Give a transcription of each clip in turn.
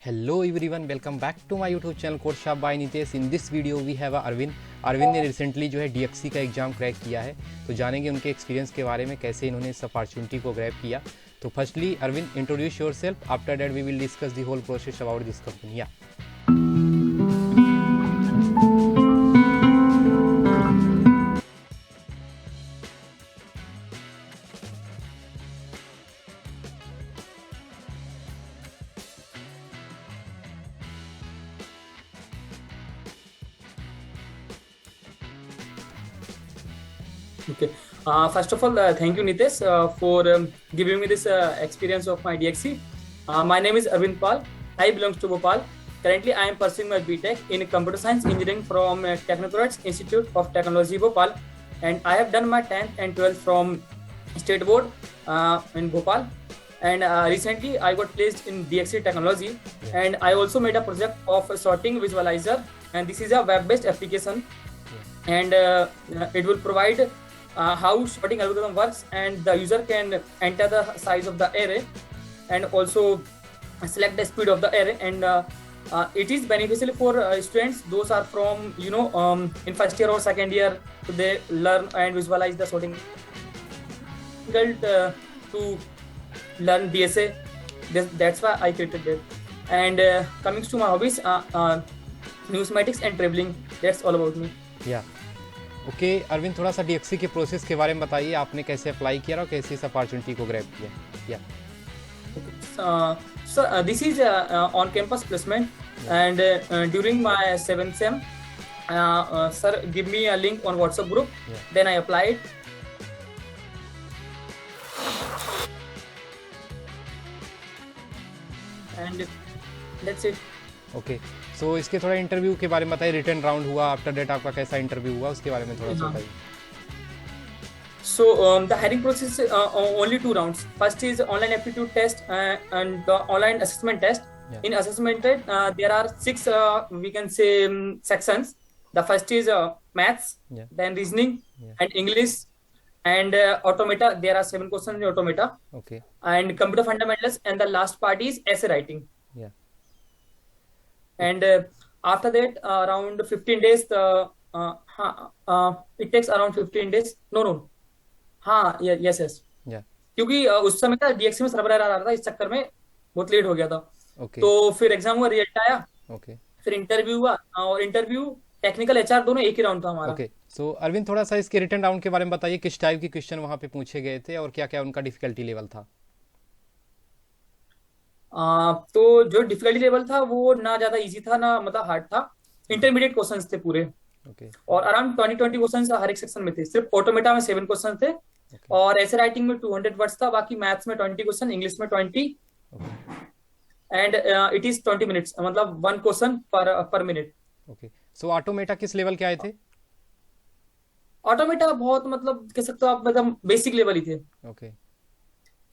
Hello everyone, welcome back to my YouTube channel Code Shop by Nitesh. In this video we have Arvind. Arvind ने recently जो है DXC का exam crack किया है, तो जानेंगे उनके एक्सपीरियंस के बारे में, कैसे इन्होंने इस अपॉर्चुनिटी को ग्रैब किया. तो firstly Arvind, introduce yourself. After that we will discuss the whole process about this company. Okay. First of all, thank you, Nitesh, for giving me this experience of my DXC. My name is Arvind Pal. I belong to Bhopal. Currently, I am pursuing my BTech in Computer Science Engineering from Technocrats Institute of Technology, Bhopal. And I have done my 10th and 12th from State Board in Bhopal. And recently, I got placed in DXC Technology. And I also made a project of sorting visualizer. And this is a web-based application. And it will provide how sorting algorithm works, and the user can enter the size of the array and also select the speed of the array, and it is beneficial for students. Those are from in first year or second year, so they learn and visualize the sorting. Difficult to learn DSA, that's why I created it. And coming to my hobbies, numismatics and traveling, that's all about me. या okay Arvind, थोड़ा सा DXC के process के बारे में बताइए. आपने कैसे अप्लाई किया और कैसे इस अपॉर्चुनिटी को ग्रैब किया. So this is on campus placement, and during my 7th sem, sir give me a link on WhatsApp group. Then I applied. And that's it. Okay, so इसके थोड़ा इंटरव्यू के बारे में बताइए. रिटर्न राउंड हुआ, after that आपका कैसा interview हुआ, उसके बारे में थोड़ा सा बताइए. So the hiring process only 2 rounds. First is online aptitude test and the online assessment test. In assessment test, there are 6 we can say sections. The first is maths, then reasoning, and English, and automata. There are 7 questions in automata. Okay. And computer fundamentals, and the last part is essay writing. Yeah. And after that, around 15 days, it takes around 15 days. No. हाँ, yes. क्योंकि उस समय का DXC में server error आ रहा था, इस चक्कर में बहुत लेट हो गया था. तो फिर एग्जाम हुआ, रिजल्ट आया, फिर इंटरव्यू हुआ, और इंटरव्यू टेक्निकल HR दोनों एक ही राउंड था हमारा. सो अरविंद, थोड़ा सा इसके रिटर्न राउंड के बारे में बताइए. किस टाइप के क्वेश्चन वहाँ पे पूछे गए थे और क्या क्या उनका डिफिकल्टी लेवल था. तो जो डिफिकल्टी लेवल था वो ना ज्यादा इजी था ना मतलब हार्ड था. इंटरमीडिएट क्वेश्चंस थे पूरे. और अराउंड 20 क्वेश्चंस हर एक सेक्शन में थे. सिर्फ ऑटोमेटा में 7 क्वेश्चन थे, और ऐसे राइटिंग में 200 वर्ड्स था. बाकी मैथ्स में 20 क्वेश्चन, इंग्लिश में 20, एंड इट इज 20 मिनट्स, मतलब 1 क्वेश्चन पर मिनट. सो ऑटोमेटा किस लेवल के आए थे. ऑटोमेटा बहुत मतलब कह सकते हो आप, मतलब बेसिक लेवल ही थे.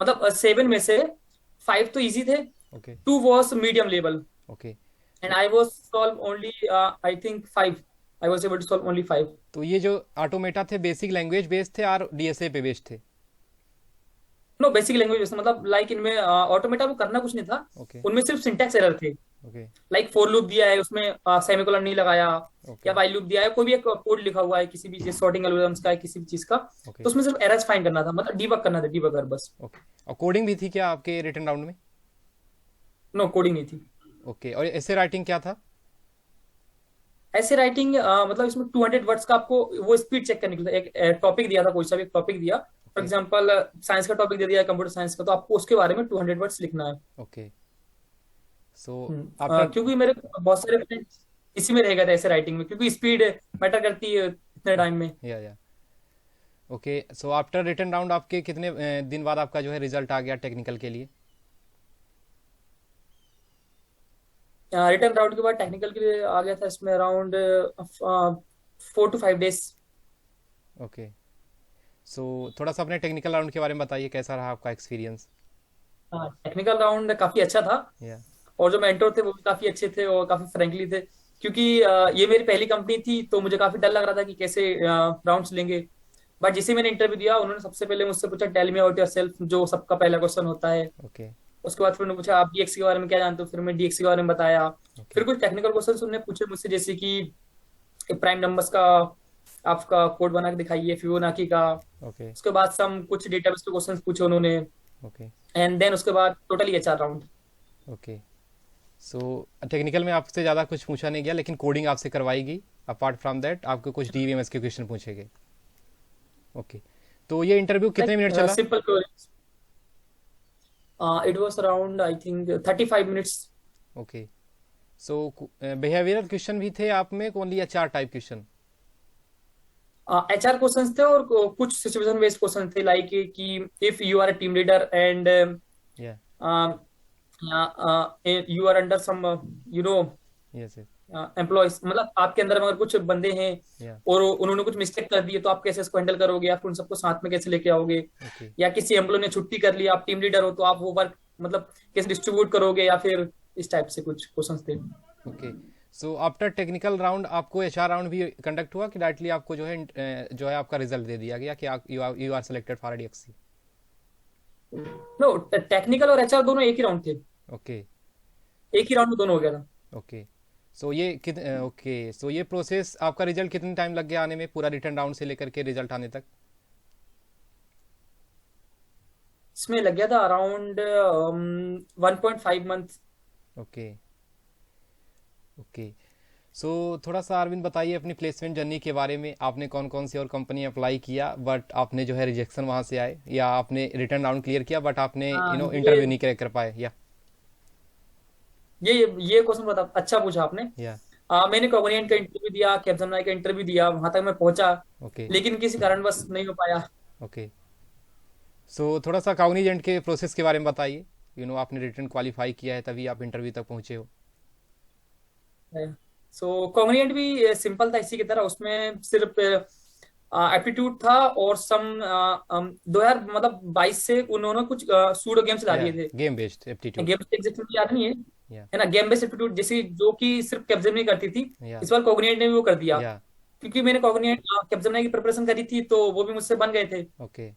मतलब 7 में से 5 तो इजी थे, 2 was medium level. And I was solve only I think 5. I was able to solve only 5. तो ये जो ऑटोमेटा थे बेसिक लैंग्वेज बेस्ड थे और DSA पे बेस्ड थे. नो, बेसिक लैंग्वेज बेस्ड, मतलब लाइक इनमें ऑटोमेटा वो करना कुछ नहीं था. उनमें सिर्फ सिंटैक्स एरर थे. लाइक फॉर लूप दिया है, उसमें सेमीकोलन नहीं लगाया, या व्हाइल लूप दिया है, कोई भी एक कोड लिखा हुआ है किसी भी सॉर्टिंग एल्गोरिथम्स का, किसी भी चीज का, तो उसमें सिर्फ एरर्स फाइंड करना था, मतलब डीबग करना था, डीबगर बस. और कोडिंग भी थी क्या आपके रिटर्न राउंड में. नो, कोडिंग नहीं थी. और ऐसे राइटिंग क्या था. ऐसे राइटिंग मतलब इसमें 200 वर्ड्स का आपको वो स्पीड चेक करने के लिए एक टॉपिक दिया था, कोई सा भी टॉपिक दिया. फॉर एग्जांपल साइंस का टॉपिक दे दिया, कंप्यूटर साइंस का, तो आपको उसके बारे में 200 वर्ड्स लिखना है. क्योंकि मेरे बहुत सारे फ्रेंड्स इसी में रह गए थे ऐसे राइटिंग में, क्योंकि स्पीड मैटर करती है इतने टाइम में. सो आफ्टर रिटर्न राउंड आपके कितने दिन बाद आपका जो है रिजल्ट आ गया टेक्निकल के लिए. रिटर्न राउंड के बाद टेक्निकल के लिए आ गया था इसमें अराउंड 4 to 5 डेज. सो थोड़ा सा अपने टेक्निकल राउंड के बारे में बताइए, कैसा रहा आपका एक्सपीरियंस. टेक्निकल राउंड काफी अच्छा था. और जो मेंटर थे वो भी काफी अच्छे थे और काफी फ्रेंकली थे, क्योंकि ये मेरी पहली कंपनी थी, तो मुझे काफी डर लग रहा था कि कैसे राउंड्स लेंगे. बट जिसे मैंने इंटरव्यू दिया, उन्होंने सबसे पहले मुझसे पूछा टेल मी अबाउट योरसेल्फ, जो सबका पहला क्वेश्चन होता है. उसके बाद फिर उन्होंने पूछा आप डीएक्सी के बारे में क्या जानते हो, फिर मैं डीएक्सी के बारे में बताया। फिर कुछ टेक्निकल क्वेश्चन उन्होंने पूछे मुझसे, जैसे कि प्राइम नंबर्स का आपका कोड बना के दिखाइए, फिबोनाची का। ओके उसके बाद सम कुछ डेटाबेस के क्वेश्चंस पूछे उन्होंने, ओके एंड देन उसके बाद totally HR round. Okay. So technical में आपसे ज़्यादा कुछ पूछा नहीं गया, लेकिन कोडिंग आपसे करवाई गई। अपार्ट फ्रॉम दैट आपको कुछ डीबीएमएस के क्वेश्चन पूछे गए। ओके। तो ये इंटरव्यू कितने मिनट लाइक चला? Simple queries. It was around I think 35 minutes. Okay. So behavioural question भी थे आप में, ओनली या 4 टाइप क्वेश्चन? एचआर क्वेश्चंस थे और कुछ सिचुएशन बेस्ड क्वेश्चन थे, लाइक कि if you are a team leader and या you are under some you know yes yes employees, मतलब आपके अंदर में अगर कुछ बंदे हैं या और उन्होंने कुछ मिस्टेक कर दी है, तो आप कैसे इसको हैंडल करोगे, या फिर उन सबको साथ में कैसे लेके आओगे। ओके या किसी एम्प्लॉय ने छुट्टी कर ली, आप टीम लीडर हो, तो आप वो वर्क मतलब कैसे डिस्ट्रीब्यूट करोगे, या फिर इस टाइप से कुछ क्वेश्चंस थे। Okay. So after technical round आपको एचआर राउंड भी कंडक्ट हुआ कि डायरेक्टली आपको जो है आपका रिजल्ट दे दिया गया कि you are selected for DXC? No, technical और एचआर दोनों एक ही राउंड थे, ओके एक ही राउंड में दोनों हो गया था। ओके। सो ये प्रोसेस आपका रिजल्ट कितने टाइम लग गया आने में, पूरा रिटर्न राउंड से लेकर के रिजल्ट आने तक? इसमें लग गया था around 1.5 month. Okay okay. So थोड़ा सा अरविंद बताइए अपनी प्लेसमेंट जर्नी के बारे में। आपने कौन कौन सी और कंपनी अप्लाई किया बट आपने जो है रिजेक्शन वहाँ से आए, या आपने रिटर्न राउंड क्लियर किया बट आपने हाँ, इंटरव्यू नहीं कर पाए? ये ये क्वेश्चन बता, अच्छा पूछा आपने। या मैंने कॉग्निजेंट का इंटरव्यू दिया, कैप्जेमिनी का इंटरव्यू दिया, वहां तक मैं पहुंचा, ओके लेकिन किसी कारणवश नहीं हो पाया। ओके। सो थोड़ा सा कॉग्निजेंट के प्रोसेस के बारे में बताइए। आपने रिटर्न क्वालिफाई किया है तभी आप इंटरव्यू तक पहुँचे हो। सो कॉग्निजेंट भी सिंपल था इसी की तरह, उसमें सिर्फ एप्टीट्यूड था और सम 2022 से उन्होंने कुछ सूडो गेम्स ला या दिए थे। Game based aptitude. Games exactly याद नहीं है या है ना, गेम बेस्ड एप्टीट्यूड, जैसे जो कि सिर्फ कैप्जेमिनी करती थी, या इस बार कॉग्निजेंट ने भी वो कर दिया। या क्योंकि मैंने कॉग्निजेंट कैप्जेमिनी की प्रिपरेशन करी थी, तो वो भी मुझसे बन गए थे। ओके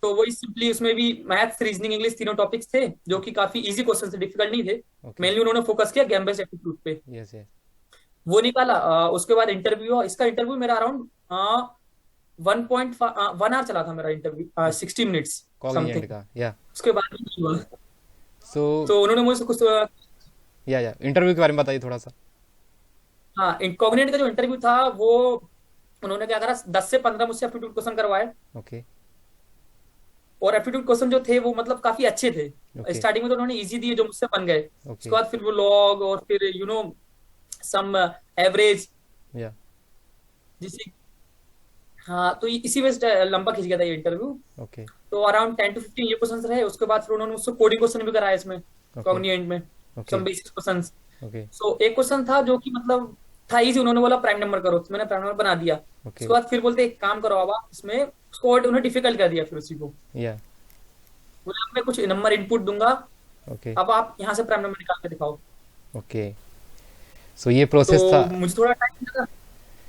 तो वही सिंपली उसमें भी मैथ्स, रीजनिंग, इंग्लिश तीनों टॉपिक्स थे, जो कि काफी इजी क्वेश्चन थे, डिफिकल्ट नहीं थे। ओके। मेनली उन्होंने फोकस किया गेम बेस्ड एप्टीट्यूड पे, यस यस। वो निकाला। उसके बाद इंटरव्यू हुआ। इसका इंटरव्यू मेरा अराउंड 1.1 आवर चला था मेरा इंटरव्यू, 60 मिनट्स कॉग्निजेंट समथिंग। का या। उसके बाद भी नहीं हुआ। सो तो उन्होंने मुझसे कुछ या इंटरव्यू के बारे में बताइए थोड़ा सा। हाँ, कॉग्निजेंट का जो इंटरव्यू था वो उन्होंने क्या करा, 10 से 15 मुझसे एप्टीट्यूड क्वेश्चन करवाए। ओके और एप्टीट्यूड क्वेश्चन जो थे वो मतलब काफी अच्छे थे। ओके स्टार्टिंग में तो उन्होंने इजी दिए जो मुझसे बन गए, उसके ओके बाद फिर वो लॉग और फिर सम एवरेज, या जिसे हाँ, तो इसी में से लंबा खिंच गया था ये इंटरव्यू। ओके तो अराउंड 10 to 15 ये क्वेश्चन रहे। उसके बाद फिर उन्होंने मुझसे कोडिंग क्वेश्चन भी कराया इसमें, ओके कॉग्निजेंट में, okay some basic question. Okay so एक क्वेश्चन था जो कि मतलब था इजी, उन्होंने बोला प्राइम नंबर करो, तो मैंने प्राइम नंबर बना दिया। ओके उसके बाद फिर बोलते एक काम करो, अब आप इसमें उसको और उन्होंने डिफिकल्ट कर दिया। फिर उसी को या बोला अब मैं कुछ नंबर इनपुट दूंगा, ओके अब आप यहाँ से प्राइम नंबर निकाल के दिखाओ। ओके। सो ये प्रोसेस था। तो मुझे थोड़ा टाइम लगा।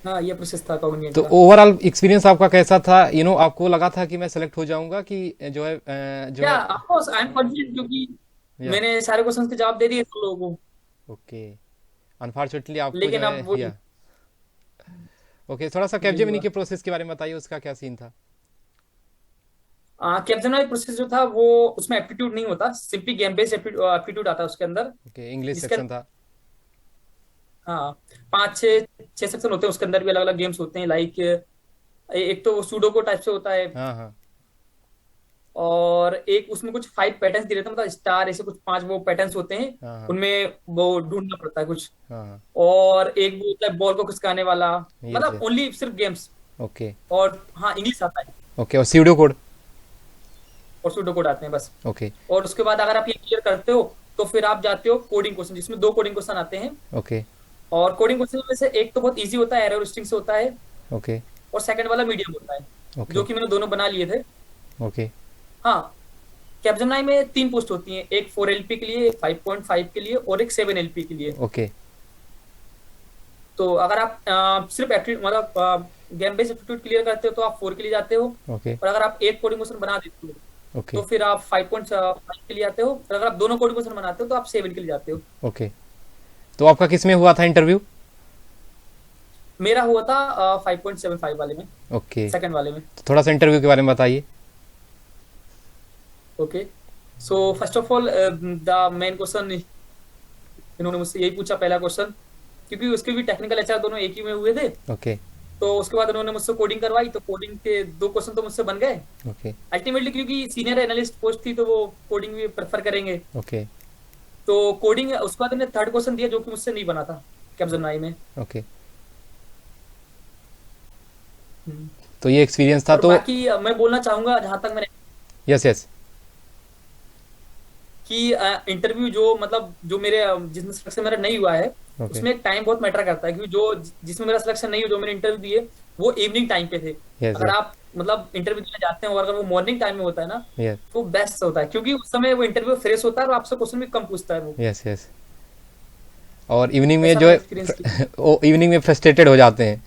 हाँ, ये प्रोसेस था कॉग्निजेंट तो का। ओवरऑल एक्सपीरियंस आपका कैसा था? आपको लगा था कि मैं सेलेक्ट हो जाऊंगा कि जो है जो या है? Of course I am confident, क्योंकि या मैंने सारे क्वेश्चंस के जवाब दे दिए तुम लोगों को। ओके। अनफॉर्चुनेटली आपको जो लेकिन है अब वही या ओके। थोड़ा सा नहीं कैपजेमिनी हुआ। के प्रोसेस के बारे में बताइए, उसका क्या सीन था? कैप्जेमिनी प्रोसेस जो था वो, उसमें एप्टीट्यूड नहीं होता, सिंपली गेम बेस्ड एप्टीट्यूड आता है उसके अंदर। ओके इंग्लिश जिसके सेक्शन था। हाँ, 5 6 सेक्शन होते हैं, उसके अंदर भी अलग अलग गेम्स होते हैं, लाइक एक तो सूडोको टाइप से होता है, हाँ हाँ और एक उसमें कुछ 5 पैटर्न्स दिए रहते हैं, मतलब स्टार ऐसे कुछ 5 वो पैटर्न्स होते हैं, हाँ हाँ उनमें वो ढूंढना पड़ता है कुछ। हाँ हाँ। और एक वो होता है बॉल को खिसकाने वाला, यस मतलब यस। ओनली सिर्फ गेम्स। ओके और हाँ, इंग्लिश आता है ओके। और सीडो कोड? और सूडोको आते हैं बस। ओके और उसके बाद अगर आप ये क्लियर करते हो, तो फिर आप जाते हो कोडिंग क्वेश्चन, जिसमें 2 कोडिंग क्वेश्चन आते हैं। ओके और कोडिंग क्वेश्चन में से एक तो बहुत इजी होता है, एरर स्ट्रिंग से होता है, ओके और सेकंड वाला मीडियम होता है, ओके जो कि मैंने दोनों बना लिए थे। ओके हाँ, कैप्जेमिनी में 3 पोस्ट होती हैं, एक 4 LP के लिए, एक 5.5 के लिए, और एक 7 LP के लिए। ओके तो अगर आप सिर्फ एप्टीट्यूड मतलब गेम बेस्ड एप्टीट्यूड क्लियर करते हो तो आप 4 के लिए जाते हो। ओके और अगर आप एक कोडिंग क्वेश्चन बना देते हो ओके तो फिर आप 5.5 के लिए आते हो, और अगर आप दोनों कोडिंग क्वेश्चन बनाते हो तो आप 7 के लिए जाते हो। ओके। तो आपका किस में हुआ था इंटरव्यू? मेरा हुआ था 5.75 वाले में, ओके, सेकंड वाले में। तो थोड़ा सा इंटरव्यू के बारे में बताइए। Okay, so first of all the main question, इन्होंने मुझसे यही पूछा पहला क्वेश्चन, क्योंकि उसके भी टेक्निकल एचआर दोनों एक ही में हुए थे। ओके तो उसके बाद उन्होंने मुझसे कोडिंग करवाई, तो कोडिंग के 2 क्वेश्चन तो मुझसे बन गए ओके अल्टीमेटली, क्योंकि सीनियर एनालिस्ट पोस्ट थी तो वो कोडिंग भी प्रेफर करेंगे। ओके तो कोडिंग, उसके बाद उन्होंने थर्ड क्वेश्चन दिया जो कि मुझसे नहीं बना था कैप्जेमिनी में। ओके। हम्म। तो ये एक्सपीरियंस था और तो। बाकी मैं बोलना चाहूंगा जहां तक मैंने यस यस। कि इंटरव्यू जो मतलब जो मेरे जिसमें सिलेक्शन मेरा नहीं हुआ है, ओके। उसमें टाइम बहुत मैटर करता है, क्योंकि जो जिसमें मेरा सिलेक्शन नहीं हुआ, जो मैंने इंटरव्यू दिए वो इवनिंग टाइम पे थे। यस अगर यस आप मतलब इंटरव्यू देने जाते हैं और अगर वो मॉर्निंग टाइम में होता है ना, यस तो बेस्ट होता है, क्योंकि उस समय वो इंटरव्यू फ्रेश होता है और आपसे क्वेश्चन भी कम पूछता है वो। Yes yes. और इवनिंग में ऐसा जो मैंने है एक्सपीरियंस किया। वो इवनिंग में फ्रस्ट्रेटेड हो जाते हैं।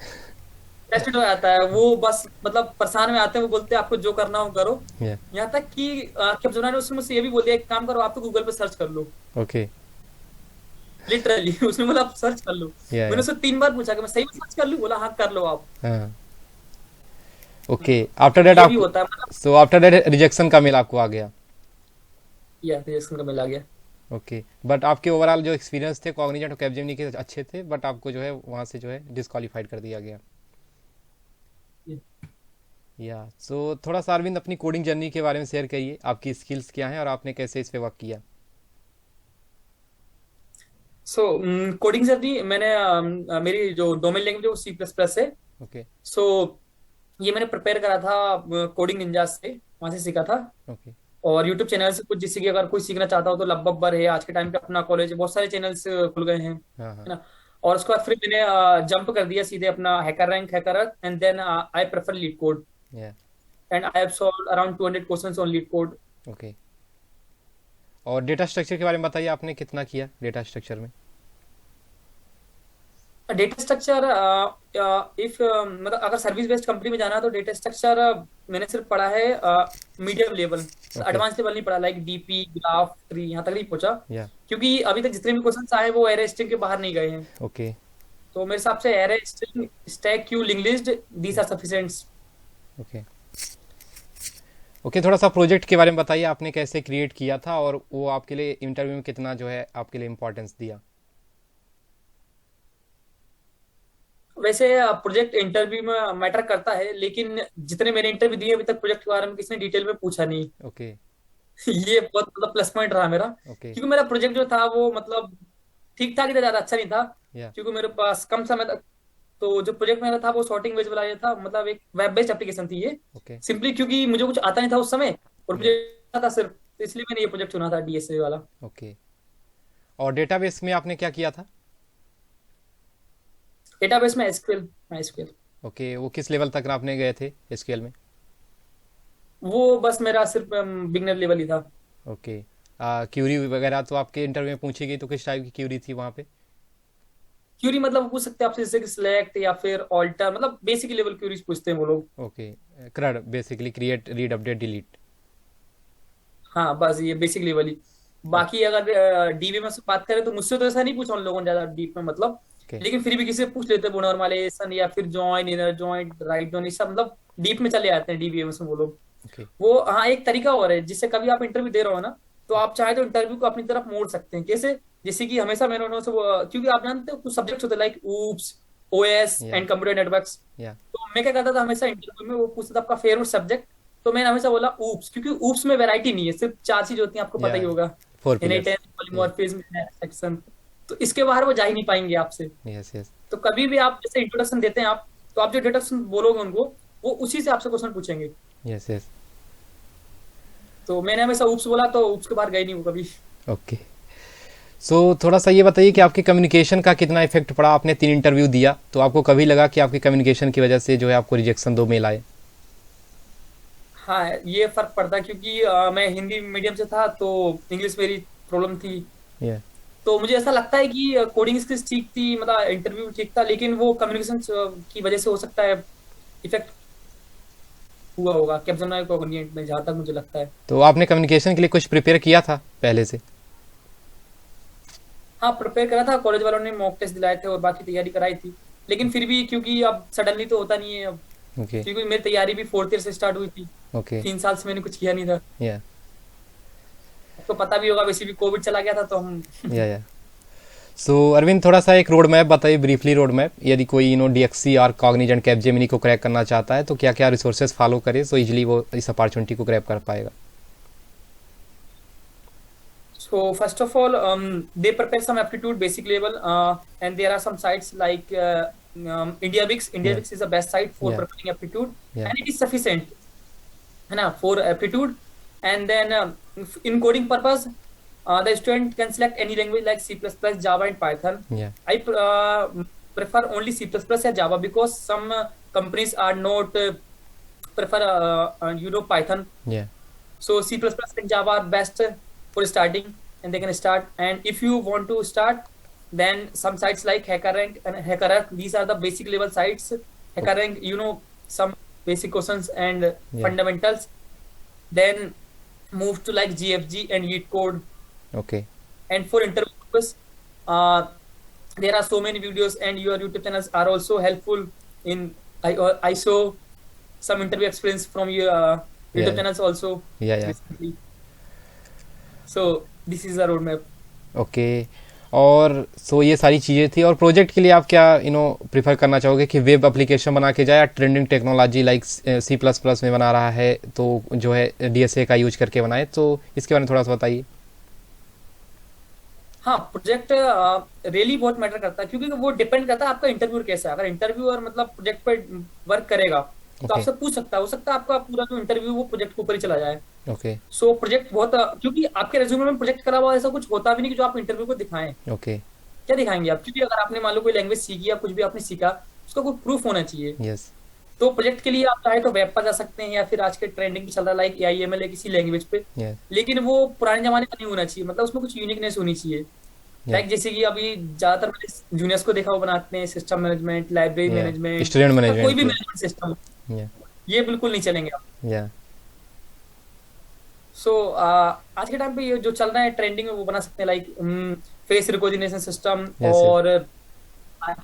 टेस्टेड हो जाता है वो, बस मतलब परेशान में आते हैं, वो बोलते हैं आपको जो करना हो करो। या यहाँ तक कि कैप्जेमिनी ने उसने मुझसे ये भी बोल दिया, एक काम करो आप तो गूगल पे सर्च कर लो, ओके। लिटरली उसने बोला आप सर्च कर लो। मैंने या उससे 3 बार पूछा कि मैं सही में सर्च कर लूं, बोला हाँ कर लो आप। हाँ। ओके। आफ्टर तो दैट ये भी आपको, होता है मतलब। सो आफ्टर दैट रिजेक्शन का मेल आपको आ गया। या रिजेक्शन का मिल आ गया। ओके, बट आपके ओवरऑल जो एक्सपीरियंस थे कॉग्निजेंट और कैपजेमिनी के अच्छे थे, बट आपको जो है वहाँ से जो है डिस्क्वालीफाइड कर दिया गया। या सो थोड़ा सा अरविंद अपनी कोडिंग जर्नी के बारे में शेयर करिए, आपकी स्किल्स क्या हैं और आपने कैसे इस पे वर्क किया। सो कोडिंग जर्नी मैंने मेरी जो डोमेन लैंग्वेज है वो सी प्लस प्लस है। ओके सो ये मैंने प्रिपेयर करा था कोडिंग निंजा से, वहां से सीखा था। ओके। और यूट्यूब चैनल से कुछ, जिससे कि अगर कोई सीखना चाहता हो तो लब्बब्बर है, आज के टाइम पे अपना कॉलेज है, बहुत सारे चैनल्स खुल गए हैं, हाँ हाँ। है ना। और उसके बाद फिर मैंने जंप कर दिया सीधे अपना HackerRank, hacker, and then I prefer LeetCode, या and I have solved around 200 questions on LeetCode. Okay. और डेटा स्ट्रक्चर के बारे में बताइए, आपने कितना किया डेटा स्ट्रक्चर में। डेटा स्ट्रक्चर, इफ मतलब अगर सर्विस बेस्ड कंपनी में जाना है तो डेटा स्ट्रक्चर मैंने सिर्फ पढ़ा है medium level, okay. Advance level नहीं पढ़ा, लाइक डीपी, ग्राफ, ट्री, यहाँ तक नहीं पहुंचा। या क्योंकि अभी तक जितने भी क्वेश्चंस आए वो एरे स्ट्रिंग के बाहर नहीं गए हैं। ओके। तो मेरे हिसाब से array string, stack, queue, link list, these are sufficient. Okay okay. थोड़ा सा प्रोजेक्ट के बारे में बताइए, आपने कैसे क्रिएट किया था और वो आपके लिए इंटरव्यू में कितना जो है आपके लिए इम्पोर्टेंस दिया। वैसे प्रोजेक्ट इंटरव्यू में मैटर करता है, लेकिन जितने मैंने इंटरव्यू दिए अभी तक प्रोजेक्ट के बारे में किसी ने डिटेल में पूछा नहीं। ओके ये बहुत मतलब प्लस पॉइंट रहा मेरा, ओके। क्योंकि मेरा प्रोजेक्ट जो था वो मतलब ठीक ठाक ही था, ज्यादा अच्छा नहीं था, या क्योंकि मेरे पास कम समय था। तो जो प्रोजेक्ट मेरा था वो सॉर्टिंग बेस्ड वाला ये था, मतलब एक वेब बेस्ड एप्लीकेशन थी ये। ओके। सिंपली क्योंकि मुझे कुछ आता नहीं था उस समय, और या मुझे आता था सिर्फ, तो इसलिए मैंने ये प्रोजेक्ट चुना था, डीएसए वाला। ओके। और डेटाबेस में आपने क्या किया था। डेटाबेस में एसक्यूएल, माइस्क्यूएल। ओके, वो किस लेवल तक आपने गए थे एसक्यूएल में। वो बस मेरा सिर्फ बिगनर लेवल ही था। ओके। क्यूरी वगैरह तो आपके इंटरव्यू में पूछी गई, तो किस टाइप की क्यूरी थी वहाँ पे। क्यूरी मतलब पूछ सकते हैं आपसे, जैसे कि सिलेक्ट या फिर ऑल्टर, मतलब बेसिक लेवल क्यूरीज पूछते हैं वो लोग। Okay. क्रड basically create read update delete. हाँ बस ये बेसिक लेवल ही। बाकी अगर डीबी में से बात करें तो मुझसे तो ऐसा नहीं पूछा उन लोगों ने ज्यादा डीप में, मतलब। ओके लेकिन फिर भी किसी से पूछ लेते हैं, नॉर्मलाइजेशन या फिर join, inner join, right join, ये सब मतलब डीप में चले जाते हैं डीबीएमएस में वो लोग। ओके। वो हाँ, एक तरीका और है जिससे कभी आप इंटरव्यू दे रहे हो ना, तो आप चाहे तो इंटरव्यू को अपनी तरफ मोड़ सकते हैं। कैसे? जैसे कि हमेशा मैंने उन्होंने क्योंकि आप जानते हो कुछ सब्जेक्ट्स होते हैं लाइक ऊप्स, ओएस या एंड कंप्यूटर नेटवर्क्स। या तो मैं क्या करता था, हमेशा इंटरव्यू में वो पूछता था आपका फेवरेट सब्जेक्ट, तो मैंने हमेशा बोला ऊप्स, क्योंकि ऊप्स में वैरायटी नहीं है, सिर्फ 4 चीज होती हैं, आपको पता या ही होगा। Four pillars. Inheritance, polymorphism, section. तो इसके बाहर वो जा ही नहीं पाएंगे आपसे। यस यस तो कभी भी आप जैसे इंट्रोडक्शन देते हैं आप, तो आप जो इंट्रोडक्शन बोलोगे उनको, वो उसी से आपसे क्वेश्चन पूछेंगे। Yes yes. तो मैंने हमेशा ऊप्स बोला, तो ऊप्स के बाहर गई नहीं वो कभी। ओके। सो थोड़ा सा ये बताइए कि आपके कम्युनिकेशन का कितना इफेक्ट पड़ा। आपने 3 इंटरव्यू दिया, तो आपको कभी लगा कि आपके कम्युनिकेशन की वजह से जो है आपको रिजेक्शन 2 मेल आए। हाँ, ये फर्क पड़ता है, क्योंकि मैं हिंदी मीडियम से था तो इंग्लिश मेरी प्रॉब्लम थी। या तो मुझे ऐसा लगता है कि कोडिंग स्किल्स ठीक थी, मतलब इंटरव्यू ठीक था, लेकिन वो कम्युनिकेशन की वजह से हो सकता है इफेक्ट। हुआ होगा कैप्जेमिनी कॉग्निएंट में, जहाँ तक मुझे लगता है। तो आपने कम्युनिकेशन के लिए कुछ प्रिपेयर किया था पहले से? हाँ, प्रिपेयर करा था, कॉलेज वालों ने मॉक टेस्ट दिलाए थे और बाकी तैयारी कराई थी, लेकिन फिर भी क्योंकि अब सडनली तो होता नहीं है अब, ओके क्योंकि मेरी तैयारी भी 4th ईयर से स्टार्ट हुई थी, ओके 3 साल से मैंने कुछ किया नहीं था। या आपको पता भी होगा, वैसे भी कोविड चला गया था तो हम या सो अरविंद, थोड़ा सा एक रोड मैप बताइए, ब्रीफली रोड मैप, यदि कोई डीएक्सी और कॉग्निजेंट कैपजेमिनी को क्रैक करना चाहता है तो क्या क्या रिसोर्सेज फॉलो करे सो इजीली वो इस अपॉर्चुनिटी को ग्रैब कर पाएगा? So first of all, they prepare some aptitude basic level, and there are some sites like IndiaBix. Yeah. IndiaBix is the best site for Yeah. preparing aptitude, Yeah. and it is sufficient, है ना, for aptitude. And then in coding purpose, the student can select any language like C++, Java, and Python. Yeah. I prefer only C++ or Java because some companies are not prefer Python. Yeah. So C++ and Java are best for starting, and they can start. And if you want to start, then some sites like HackerRank and HackerRank, these are the basic level sites. HackerRank, some basic questions and fundamentals. Then move to like GFG and LeetCode. Okay. And for interview purpose, there are so many videos, and your YouTube channels are also helpful in. I saw some interview experience from your YouTube channels also. Yeah. Recently. So this is the roadmap. Okay और सो ये सारी चीज़ें थी। और project के लिए आप क्या प्रिफर करना चाहोगे कि वेब एप्लीकेशन बना के जाए या ट्रेंडिंग टेक्नोलॉजी लाइक C++ में बना रहा है तो जो है DSA का यूज करके बनाए? तो इसके बारे में थोड़ा सा बताइए। हाँ, प्रोजेक्ट रियली बहुत मैटर करता है, क्योंकि वो डिपेंड करता है आपका इंटरव्यूअर कैसा है। अगर इंटरव्यूअर मतलब प्रोजेक्ट पे वर्क करेगा तो आपसे पूछ सकता है, हो सकता है आपका पूरा जो इंटरव्यू वो प्रोजेक्ट के ऊपर ही चला जाए। ओके सो प्रोजेक्ट बहुत, क्योंकि आपके रेज्यूमे में प्रोजेक्ट करा हुआ ऐसा कुछ होता भी नहीं कि जो आप इंटरव्यू को दिखाएं। ओके क्या दिखाएंगे आप? क्योंकि अगर आपने मान लो कोई लैंग्वेज सीखी या कुछ भी आपने सीखा, उसका कोई प्रूफ होना चाहिए। यस तो प्रोजेक्ट के लिए आप चाहे तो वेब पर जा सकते हैं, या फिर आज के ट्रेंडिंग पे चल रहा है लाइक AIML या किसी लैंग्वेज पे, लेकिन वो पुराने जमाने का नहीं होना चाहिए, मतलब उसमें कुछ यूनिकनेस होनी चाहिए। लाइक जैसे कि अभी ज्यादातर मैंने जूनियर्स को देखा वो बनाते हैं system management, library management, student management, कोई भी मैनेजमेंट सिस्टम, ये बिल्कुल नहीं चलेंगे आप। सो आज के टाइम पे ये जो चल रहा है ट्रेंडिंग में वो बना सकते हैं, लाइक फेस रिकॉग्निशन सिस्टम और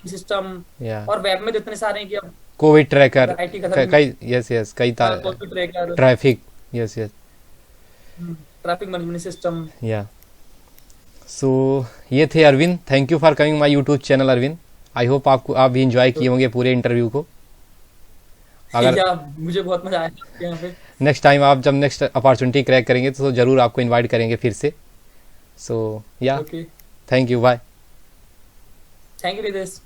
सिस्टम, और वेब में तो इतने सारे हैं कि अब कोविड ट्रैकर, कई कई tracker, traffic, traffic management system. Yeah so ये थे Arvind. Thank you for coming my YouTube channel Arvind. I hope आप भी इंजॉय किए होंगे पूरे इंटरव्यू को। अगर मुझे बहुत मजा आया यहाँ पे। नेक्स्ट टाइम आप जब नेक्स्ट अपॉर्चुनिटी क्रैक करेंगे तो जरूर आपको इनवाइट करेंगे फिर से। So yeah thank you, bye. Thank you Ritesh.